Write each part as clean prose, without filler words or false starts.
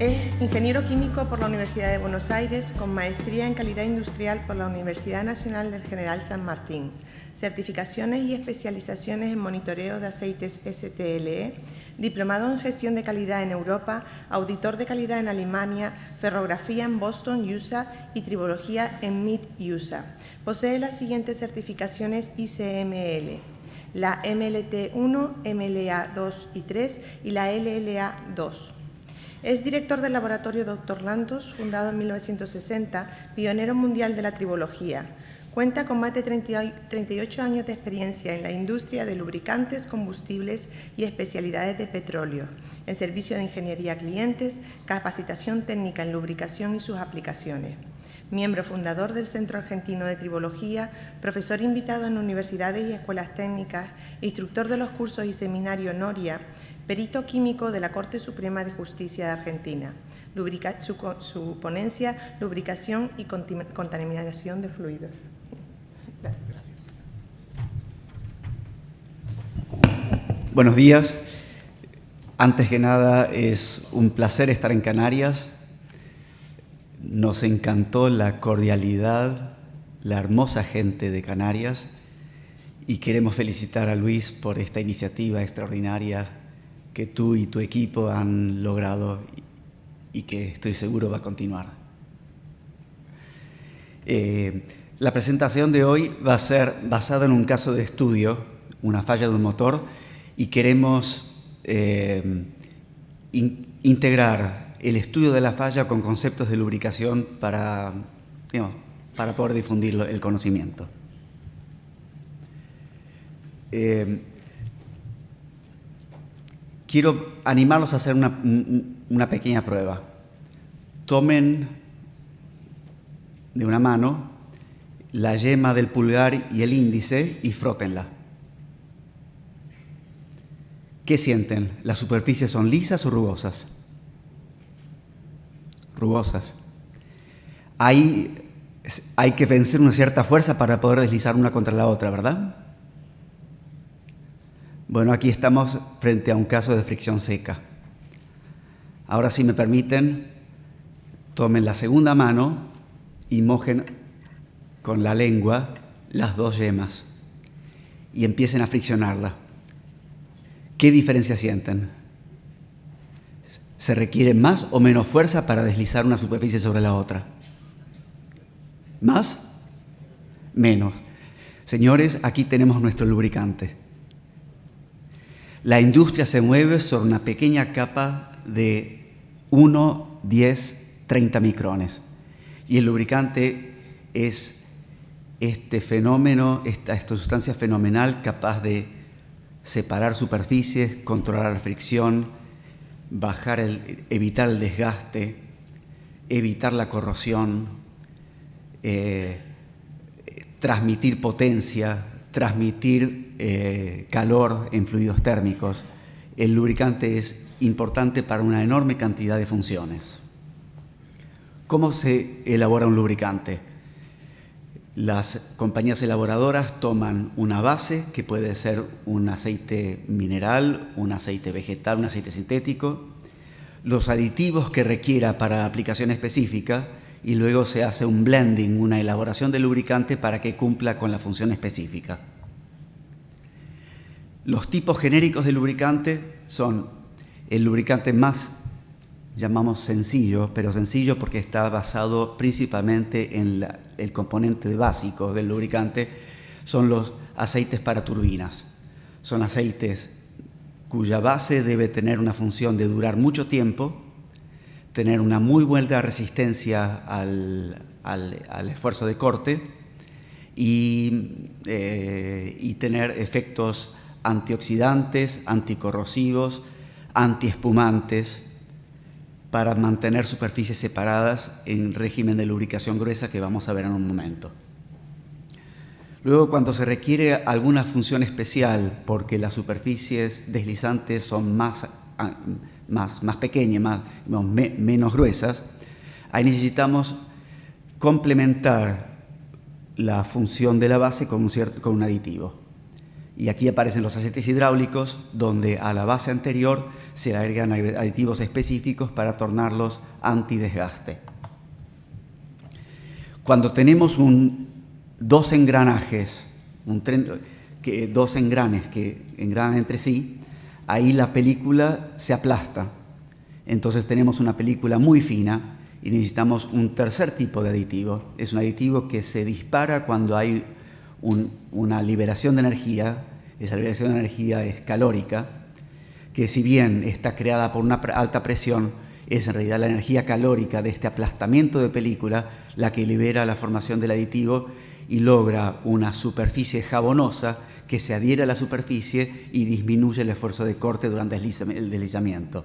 Es ingeniero químico por la Universidad de Buenos Aires, con maestría en calidad industrial por la Universidad Nacional del General San Martín, certificaciones y especializaciones en monitoreo de aceites STLE, diplomado en gestión de calidad en Europa, auditor de calidad en Alemania, ferrografía en Boston, USA y tribología en MIT, USA. Posee las siguientes certificaciones ICML: la MLT1, MLA2 y 3 y la LLA2. Es director del laboratorio Dr. Lantos, fundado en 1960, pionero mundial de la tribología. Cuenta con más de 38 años de experiencia en la industria de lubricantes, combustibles y especialidades de petróleo, en servicio de ingeniería a clientes, capacitación técnica en lubricación y sus aplicaciones. Miembro fundador del Centro Argentino de Tribología, profesor invitado en universidades y escuelas técnicas, instructor de los cursos y seminario Noria, perito químico de la Corte Suprema de Justicia de Argentina. Su ponencia, lubricación y contaminación de fluidos. Gracias. Buenos días. Antes que nada, es un placer estar en Canarias. Nos encantó la cordialidad, la hermosa gente de Canarias, y queremos felicitar a Luis por esta iniciativa extraordinaria que tú y tu equipo han logrado y que estoy seguro va a continuar. La presentación de hoy va a ser basada en un caso de estudio, una falla de un motor, y queremos integrar el estudio de la falla con conceptos de lubricación para poder difundir el conocimiento. Quiero animarlos a hacer una pequeña prueba. Tomen de una mano la yema del pulgar y el índice y frótenla. ¿Qué sienten? ¿Las superficies son lisas o rugosas? Rugosas. Hay que vencer una cierta fuerza para poder deslizar una contra la otra, ¿verdad? Bueno, aquí estamos frente a un caso de fricción seca. Ahora, si me permiten, tomen la segunda mano y mojen con la lengua las dos yemas y empiecen a friccionarla. ¿Qué diferencia sienten? ¿Se requiere más o menos fuerza para deslizar una superficie sobre la otra? ¿Más? Menos. Señores, aquí tenemos nuestro lubricante. La industria se mueve sobre una pequeña capa de 1, 10, 30 micrones. Y el lubricante es este fenómeno, esta sustancia fenomenal capaz de separar superficies, controlar la fricción, evitar el desgaste, evitar la corrosión, transmitir potencia, transmitir calor en fluidos térmicos. El lubricante es importante para una enorme cantidad de funciones. ¿Cómo se elabora un lubricante? Las compañías elaboradoras toman una base, que puede ser un aceite mineral, un aceite vegetal, un aceite sintético, los aditivos que requiera para aplicación específica y luego se hace un blending, una elaboración del lubricante para que cumpla con la función específica. Los tipos genéricos de lubricante son el lubricante más, llamamos sencillo, pero sencillo porque está basado principalmente en el componente básico del lubricante, son los aceites para turbinas. Son aceites cuya base debe tener una función de durar mucho tiempo, tener una muy buena resistencia al esfuerzo de corte y tener efectos antioxidantes, anticorrosivos, antiespumantes, para mantener superficies separadas en régimen de lubricación gruesa que vamos a ver en un momento. Luego, cuando se requiere alguna función especial porque las superficies deslizantes son más pequeñas, menos gruesas, ahí necesitamos complementar la función de la base con un aditivo. Y aquí aparecen los aceites hidráulicos, donde a la base anterior se le agregan aditivos específicos para tornarlos antidesgaste. Cuando tenemos dos engranes que engranan entre sí, ahí la película se aplasta. Entonces tenemos una película muy fina y necesitamos un tercer tipo de aditivo. Es un aditivo que se dispara cuando hay una liberación de energía. Esa liberación de energía es calórica, que si bien está creada por una alta presión, es en realidad la energía calórica de este aplastamiento de película la que libera la formación del aditivo y logra una superficie jabonosa que se adhiere a la superficie y disminuye el esfuerzo de corte durante el deslizamiento.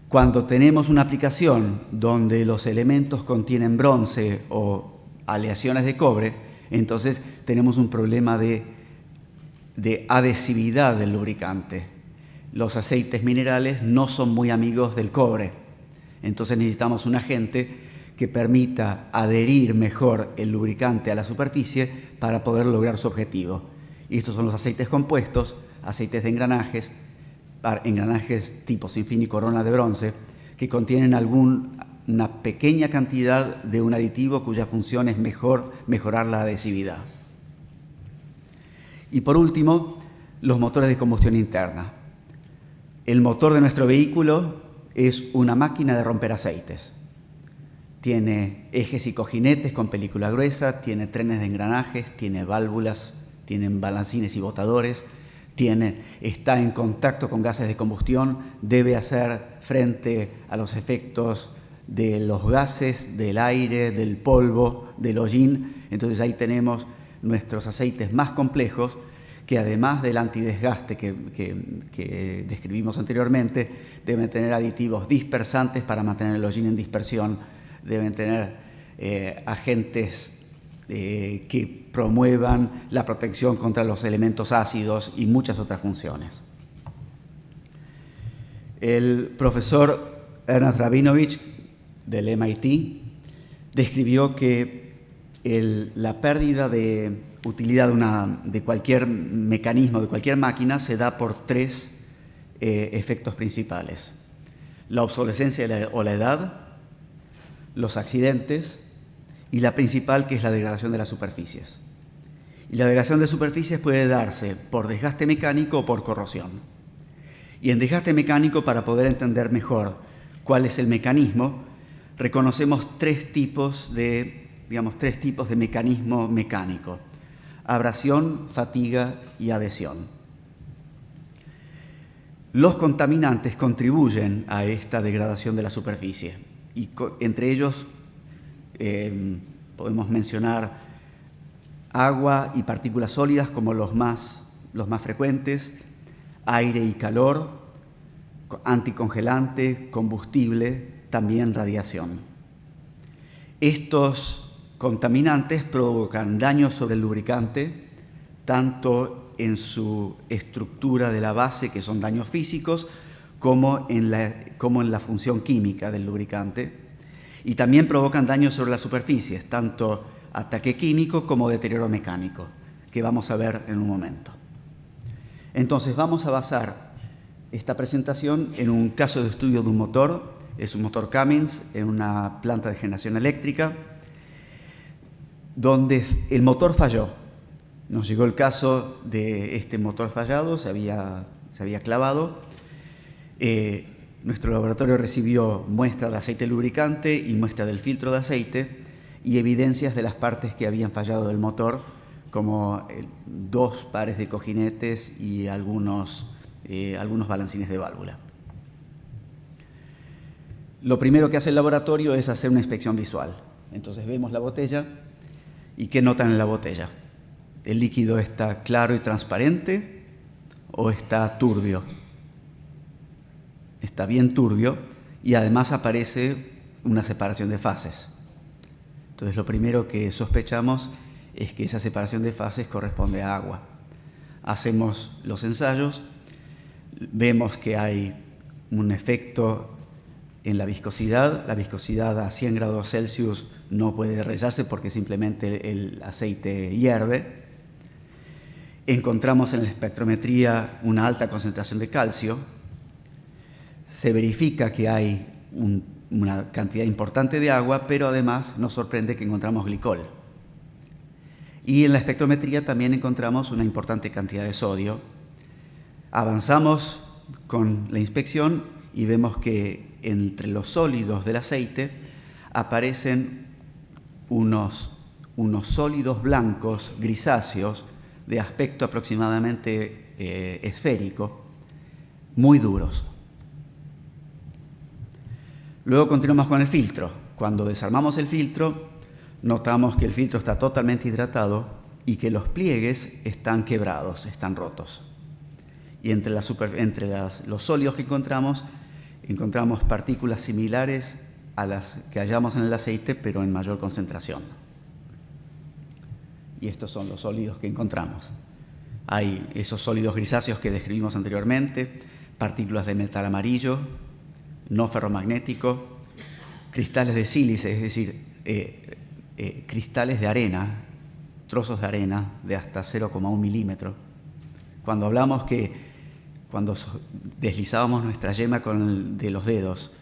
Cuando tenemos una aplicación donde los elementos contienen bronce o aleaciones de cobre, entonces tenemos un problema de adhesividad del lubricante. Los aceites minerales no son muy amigos del cobre, entonces necesitamos un agente que permita adherir mejor el lubricante a la superficie para poder lograr su objetivo. Y estos son los aceites compuestos, aceites de engranajes tipo sinfín y corona de bronce, que contienen una pequeña cantidad de un aditivo cuya función es mejorar la adhesividad. Y por último, los motores de combustión interna. El motor de nuestro vehículo es una máquina de romper aceites. Tiene ejes y cojinetes con película gruesa, tiene trenes de engranajes, tiene válvulas, tiene balancines y botadores, está en contacto con gases de combustión, debe hacer frente a los efectos de los gases, del aire, del polvo, del hollín. Entonces ahí tenemos nuestros aceites más complejos que además del antidesgaste que describimos anteriormente, deben tener aditivos dispersantes para mantener el hollín en dispersión, deben tener agentes que promuevan la protección contra los elementos ácidos y muchas otras funciones. El profesor Ernest Rabinovich del MIT describió que la pérdida de utilidad de cualquier mecanismo, de cualquier máquina, se da por tres efectos principales: la obsolescencia o la edad, los accidentes y la principal, que es la degradación de las superficies. Y la degradación de superficies puede darse por desgaste mecánico o por corrosión. Y en desgaste mecánico, para poder entender mejor cuál es el mecanismo, reconocemos tres tipos de mecanismo mecánico: abrasión, fatiga y adhesión. Los contaminantes contribuyen a esta degradación de la superficie y entre ellos podemos mencionar agua y partículas sólidas como los más frecuentes, aire y calor, anticongelante, combustible, también radiación. Estos contaminantes provocan daños sobre el lubricante, tanto en su estructura de la base, que son daños físicos, como en la función química del lubricante, y también provocan daños sobre las superficies, tanto ataque químico como deterioro mecánico, que vamos a ver en un momento. Entonces vamos a basar esta presentación en un caso de estudio de un motor, es un motor Cummins en una planta de generación eléctrica, donde el motor falló. Nos llegó el caso de este motor fallado, se había clavado. Nuestro laboratorio recibió muestra de aceite lubricante y muestra del filtro de aceite y evidencias de las partes que habían fallado del motor, como 2 pares de cojinetes y algunos balancines de válvula. Lo primero que hace el laboratorio es hacer una inspección visual. Entonces vemos la botella y ¿qué notan en la botella? ¿El líquido está claro y transparente o está turbio? Está bien turbio y además aparece una separación de fases. Entonces lo primero que sospechamos es que esa separación de fases corresponde a agua. Hacemos los ensayos, vemos que hay un efecto en la viscosidad a 100 grados Celsius no puede desarrollarse porque simplemente el aceite hierve. Encontramos en la espectrometría una alta concentración de calcio. Se verifica que hay una cantidad importante de agua, pero además nos sorprende que encontramos glicol. Y en la espectrometría también encontramos una importante cantidad de sodio. Avanzamos con la inspección y vemos que entre los sólidos del aceite aparecen unos sólidos blancos grisáceos de aspecto aproximadamente esférico, muy duros. Luego continuamos con el filtro. Cuando desarmamos el filtro, notamos que el filtro está totalmente hidratado y que los pliegues están quebrados, están rotos. Y entre los sólidos que encontramos partículas similares a las que hallamos en el aceite, pero en mayor concentración. Y estos son los sólidos que encontramos. Hay esos sólidos grisáceos que describimos anteriormente, partículas de metal amarillo, no ferromagnético, cristales de sílice, es decir, cristales de arena, trozos de arena de hasta 0,1 milímetro. Cuando hablamos cuando deslizábamos nuestra yema de los dedos,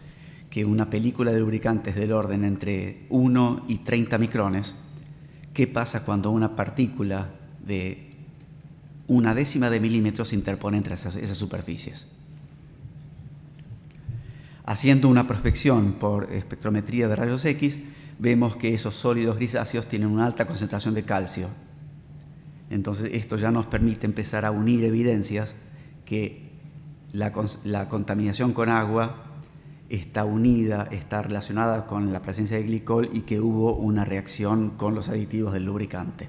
que una película de lubricantes del orden entre 1 y 30 micrones, ¿qué pasa cuando una partícula de 1/10 de milímetro se interpone entre esas superficies? Haciendo una prospección por espectrometría de rayos X, vemos que esos sólidos grisáceos tienen una alta concentración de calcio. Entonces esto ya nos permite empezar a unir evidencias que la contaminación con agua está relacionada con la presencia de glicol y que hubo una reacción con los aditivos del lubricante.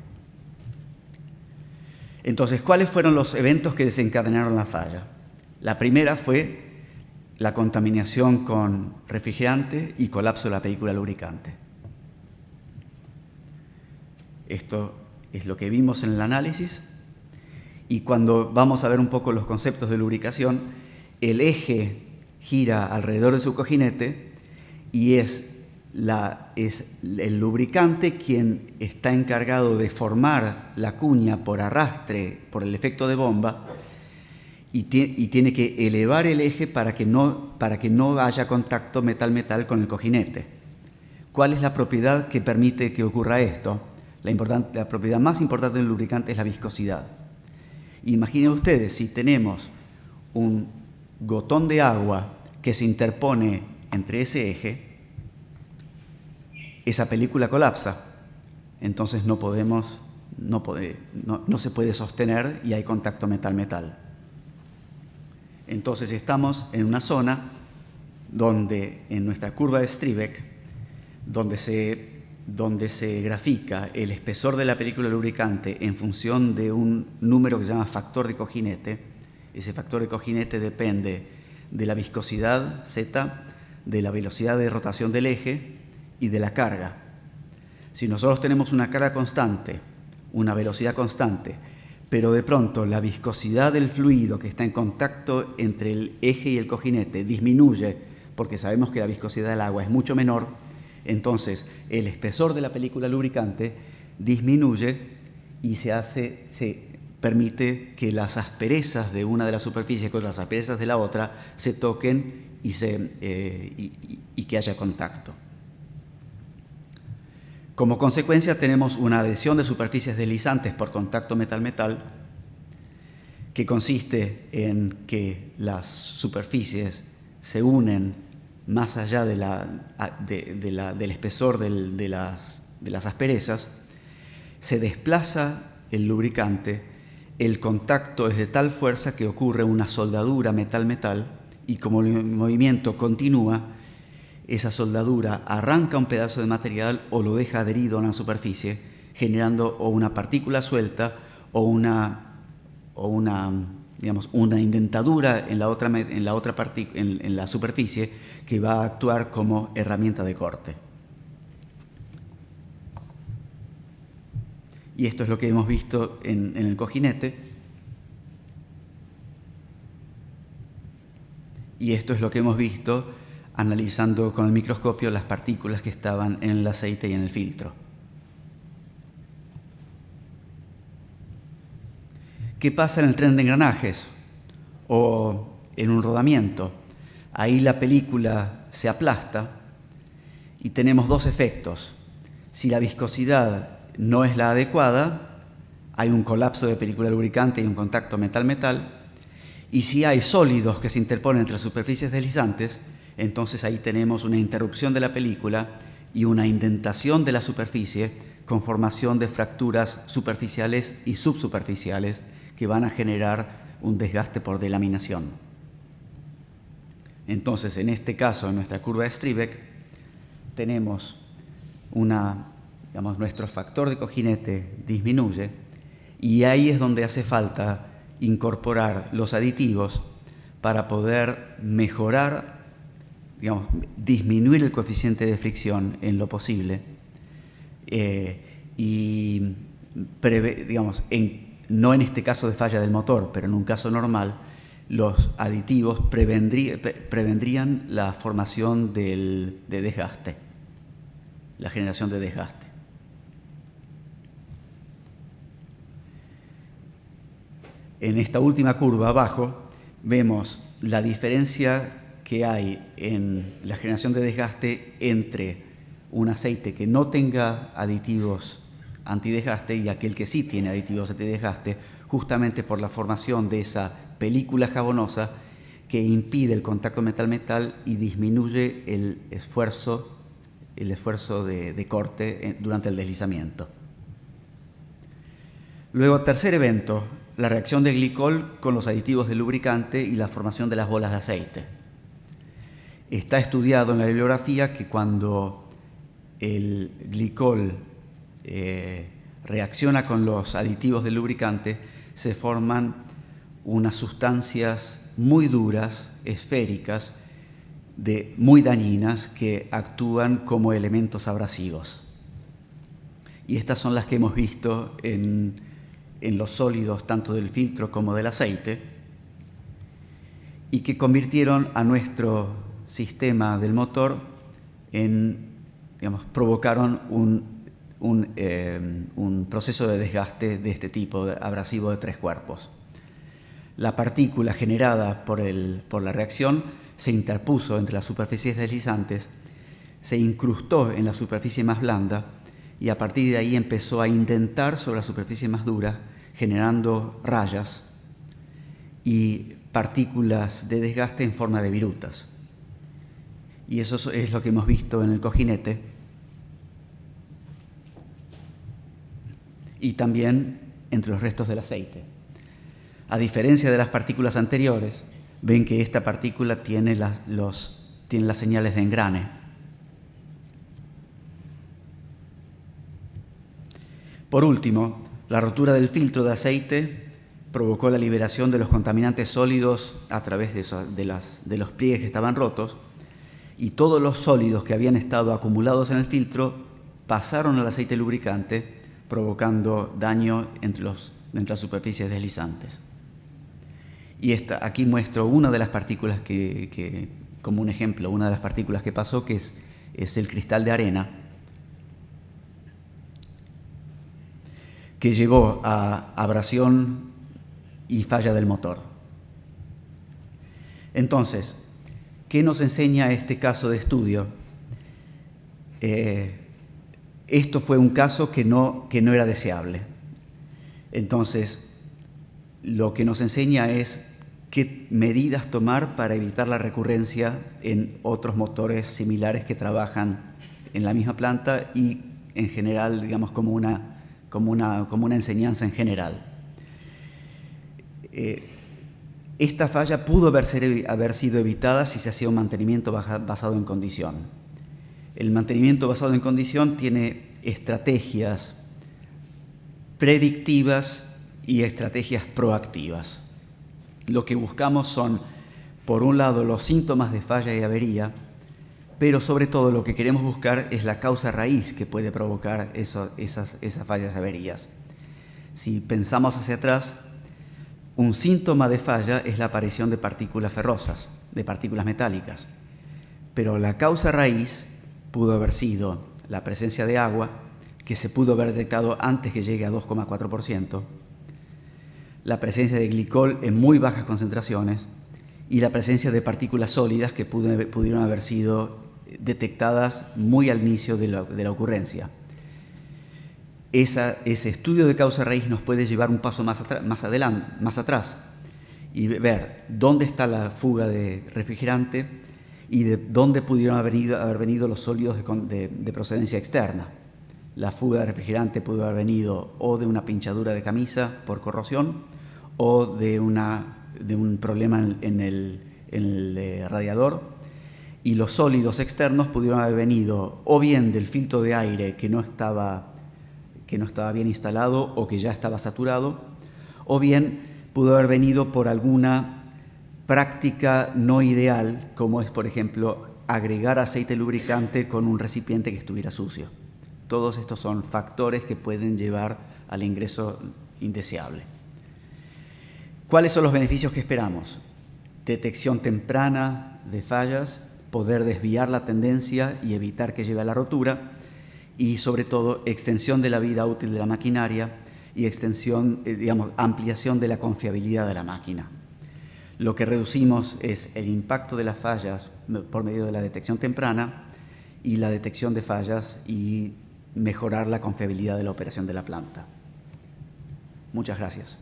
Entonces, ¿cuáles fueron los eventos que desencadenaron la falla? La primera fue la contaminación con refrigerante y colapso de la película lubricante. Esto es lo que vimos en el análisis. Y cuando vamos a ver un poco los conceptos de lubricación, el eje gira alrededor de su cojinete y es el lubricante quien está encargado de formar la cuña por arrastre, por el efecto de bomba, y tiene que elevar el eje para que no haya contacto metal-metal con el cojinete. ¿Cuál es la propiedad que permite que ocurra esto? La propiedad más importante del lubricante es la viscosidad. Imaginen ustedes si tenemos un gotón de agua que se interpone entre ese eje, esa película colapsa. Entonces no se puede sostener y hay contacto metal-metal. Entonces estamos en una zona donde, en nuestra curva de Strebeck, donde se grafica el espesor de la película lubricante en función de un número que se llama factor de cojinete. Ese factor de cojinete depende de la viscosidad Z, de la velocidad de rotación del eje y de la carga. Si nosotros tenemos una carga constante, una velocidad constante, pero de pronto la viscosidad del fluido que está en contacto entre el eje y el cojinete disminuye, porque sabemos que la viscosidad del agua es mucho menor, entonces el espesor de la película lubricante disminuye y se permite que las asperezas de una de las superficies con las asperezas de la otra se toquen y que haya contacto. Como consecuencia tenemos una adhesión de superficies deslizantes por contacto metal-metal, que consiste en que las superficies se unen más allá del espesor de las asperezas, se desplaza el lubricante, el contacto es de tal fuerza que ocurre una soldadura metal-metal, y como el movimiento continúa, esa soldadura arranca un pedazo de material o lo deja adherido a una superficie, generando o una partícula suelta o una indentadura en la superficie que va a actuar como herramienta de corte. Y esto es lo que hemos visto en el cojinete. Y esto es lo que hemos visto analizando con el microscopio las partículas que estaban en el aceite y en el filtro. ¿Qué pasa en el tren de engranajes o en un rodamiento? Ahí la película se aplasta y tenemos dos efectos. Si la viscosidad no es la adecuada, hay un colapso de película lubricante y un contacto metal-metal. Y si hay sólidos que se interponen entre las superficies deslizantes, entonces ahí tenemos una interrupción de la película y una indentación de la superficie con formación de fracturas superficiales y subsuperficiales que van a generar un desgaste por delaminación. Entonces, en este caso, en nuestra curva de Strebeck, tenemos nuestro factor de cojinete disminuye, y ahí es donde hace falta incorporar los aditivos para poder mejorar, disminuir el coeficiente de fricción en lo posible no en este caso de falla del motor, pero en un caso normal, los aditivos prevendrían la formación de desgaste, la generación de desgaste. En esta última curva abajo vemos la diferencia que hay en la generación de desgaste entre un aceite que no tenga aditivos antidesgaste y aquel que sí tiene aditivos antidesgaste, justamente por la formación de esa película jabonosa que impide el contacto metal-metal y disminuye el esfuerzo de corte durante el deslizamiento. Luego, tercer evento, la reacción del glicol con los aditivos del lubricante y la formación de las bolas de aceite. Está estudiado en la bibliografía que cuando el glicol reacciona con los aditivos del lubricante, se forman unas sustancias muy duras, esféricas, muy dañinas, que actúan como elementos abrasivos. Y estas son las que hemos visto en los sólidos, tanto del filtro como del aceite, y que convirtieron a nuestro sistema del motor provocaron un proceso de desgaste de este tipo, abrasivo de tres cuerpos. La partícula generada por la reacción se interpuso entre las superficies deslizantes, se incrustó en la superficie más blanda y a partir de ahí empezó a indentar sobre la superficie más dura, generando rayas y partículas de desgaste en forma de virutas. Y eso es lo que hemos visto en el cojinete y también entre los restos del aceite. A diferencia de las partículas anteriores, ven que esta partícula tiene las señales de engrane. Por último, la rotura del filtro de aceite provocó la liberación de los contaminantes sólidos a través de los pliegues que estaban rotos, y todos los sólidos que habían estado acumulados en el filtro pasaron al aceite lubricante, provocando daño entre las superficies deslizantes. Y aquí muestro una de las partículas como un ejemplo, una de las partículas que pasó, que es el cristal de arena, que llegó a abrasión y falla del motor. Entonces, ¿qué nos enseña este caso de estudio? Esto fue un caso que no era deseable. Entonces, lo que nos enseña es qué medidas tomar para evitar la recurrencia en otros motores similares que trabajan en la misma planta y en general, digamos, como una enseñanza en general. Esta falla pudo haber sido evitada si se hacía un mantenimiento basado en condición. El mantenimiento basado en condición tiene estrategias predictivas y estrategias proactivas. Lo que buscamos son, por un lado, los síntomas de falla y avería, pero sobre todo lo que queremos buscar es la causa raíz que puede provocar esas fallas y averías. Si pensamos hacia atrás, un síntoma de falla es la aparición de partículas ferrosas, de partículas metálicas, pero la causa raíz pudo haber sido la presencia de agua, que se pudo haber detectado antes que llegue a 2,4%, la presencia de glicol en muy bajas concentraciones y la presencia de partículas sólidas que pudieron haber sido detectadas muy al inicio de la ocurrencia. Ese estudio de causa raíz nos puede llevar un paso más atrás y ver dónde está la fuga de refrigerante y de dónde pudieron haber venido los sólidos de procedencia externa. La fuga de refrigerante pudo haber venido o de una pinchadura de camisa por corrosión o de un problema en el radiador, y los sólidos externos pudieron haber venido o bien del filtro de aire que no estaba bien instalado o que ya estaba saturado, o bien pudo haber venido por alguna práctica no ideal, como es, por ejemplo, agregar aceite lubricante con un recipiente que estuviera sucio. Todos estos son factores que pueden llevar al ingreso indeseable. ¿Cuáles son los beneficios que esperamos? Detección temprana de fallas, poder desviar la tendencia y evitar que lleve a la rotura, y sobre todo extensión de la vida útil de la maquinaria y ampliación de la confiabilidad de la máquina. Lo que reducimos es el impacto de las fallas por medio de la detección temprana y la detección de fallas y mejorar la confiabilidad de la operación de la planta. Muchas gracias.